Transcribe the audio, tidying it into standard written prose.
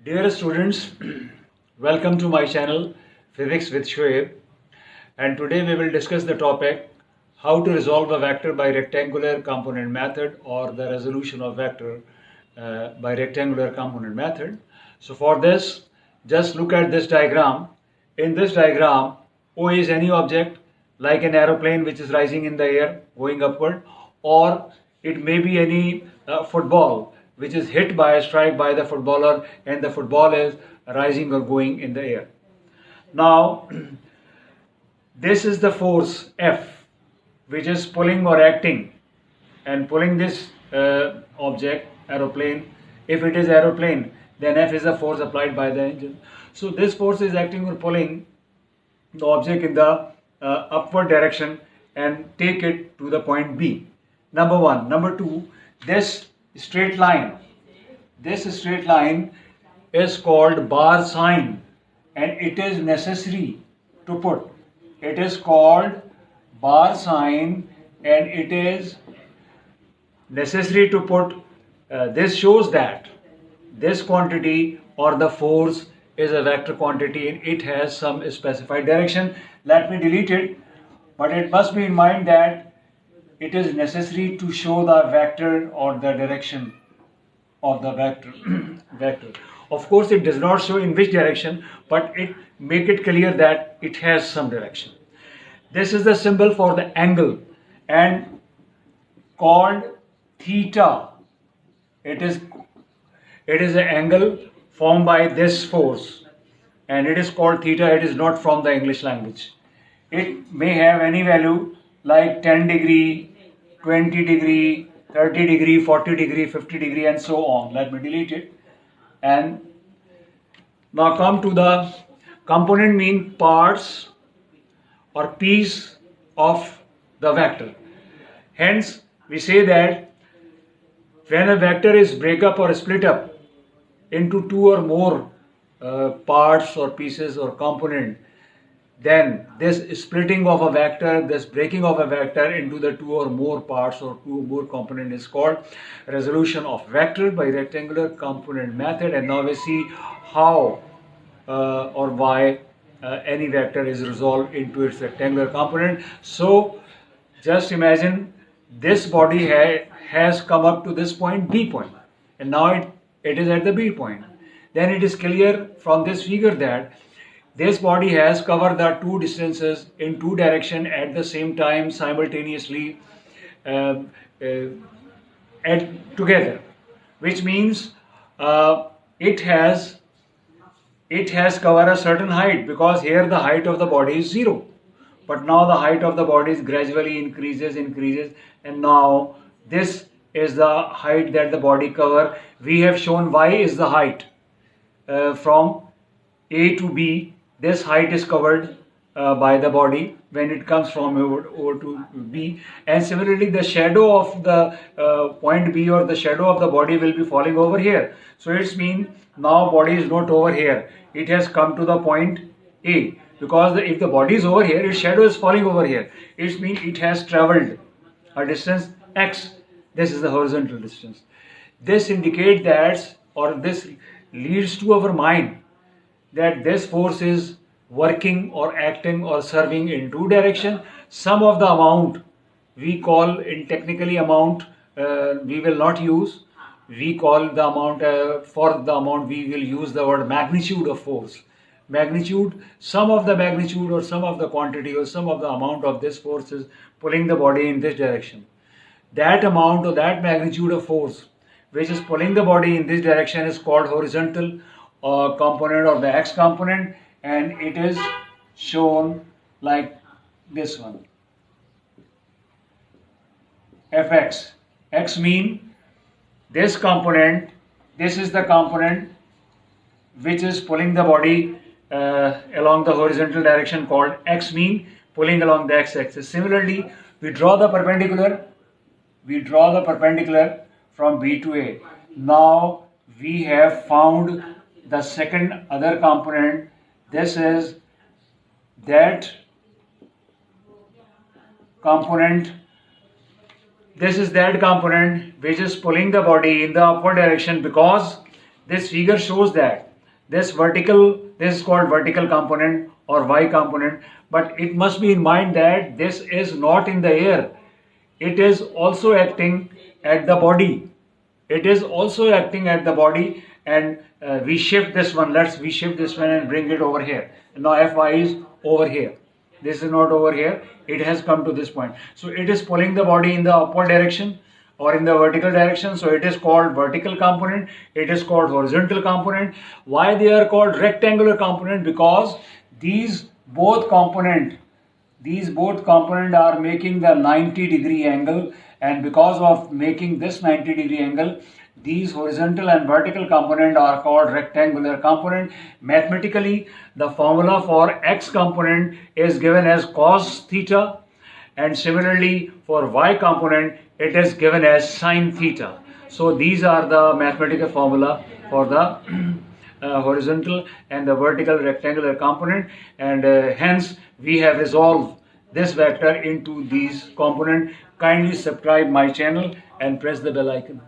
Dear students, welcome to my channel Physics with Shoaib, and today we will discuss the topic how to resolve a vector by rectangular component method or the resolution of vector by rectangular component method. So for this, just look at this diagram. In this diagram, O is any object like an aeroplane which is rising in the air going upward, or it may be any football which is hit by a strike by the footballer and the football is rising or going in the air. Now, this is the force F which is pulling or acting and pulling this object, aeroplane. If it is aeroplane, then F is the force applied by the engine. So this force is acting or pulling the object in the upward direction and take it to the point B. Number one. Number two, this straight line is called bar sign, and it is necessary to put. It is called bar sign and it is necessary to put. This shows that this quantity or the force is a vector quantity and it has some specified direction. Let me delete it, but it must be in mind that it is necessary to show the vector or the direction of the vector. Of course, it does not show in which direction, but it make it clear that it has some direction. This is the symbol for the angle and called theta. It is an angle formed by this force and it is called theta. It is not from the English language. It may have any value like 10 degree, 20 degree, 30 degree, 40 degree, 50 degree and so on. Let me delete it. And now come to the component mean parts or piece of the vector. Hence, we say that when a vector is break up or split up into two or more parts or pieces or component, then this splitting of a vector, this breaking of a vector into the two or more parts or two or more component is called resolution of vector by rectangular component method. And now we see how or why any vector is resolved into its rectangular component. So just imagine this body has come up to this point, B point, and now it is at the B point. Then it is clear from this figure that this body has covered the two distances in two directions at the same time simultaneously together, which means it has covered a certain height, because here the height of the body is 0, but now the height of the body is gradually increases, and now this is the height that the body cover. We have shown y is the height from A to B. This height is covered by the body when it comes from O to B, and similarly the shadow of the point B or the shadow of the body will be falling over here. So it's mean now body is not over here, it has come to the point A, because if the body is over here, its shadow is falling over here. It means it has traveled a distance x. This is the horizontal distance. This indicates that, or this leads to our mind that this force is working or acting or serving in two directions. Some of the amount we call in technically amount we will not use. We call the amount for the amount we will use the word magnitude of force. Magnitude, some of the magnitude or some of the quantity or some of the amount of this force is pulling the body in this direction. That amount or that magnitude of force which is pulling the body in this direction is called horizontal component or the x component, and it is shown like this one, fx. X mean this component, this is the component which is pulling the body along the horizontal direction, called x mean pulling along the x-axis. Similarly, we draw the perpendicular from B to A. Now we have found the second other component. This is that component This is that component which is pulling the body in the upward direction, because this figure shows that this is called vertical component or y component, but it must be in mind that this is not in the air. It is also acting at the body. It is also acting at the body, and we shift this one. We shift this one and bring it over here. Now Fy is over here. This is not over here. It has come to this point. So it is pulling the body in the upward direction or in the vertical direction. So it is called vertical component. It is called horizontal component. Why they are called rectangular component? Because these both component are making the 90-degree angle, and because of making this 90-degree angle, these horizontal and vertical component are called rectangular component. Mathematically, the formula for x component is given as cos theta, and similarly for y component it is given as sin theta. So these are the mathematical formula for the horizontal and the vertical rectangular component, and hence we have resolved this vector into these components. Kindly subscribe my channel and press the bell icon.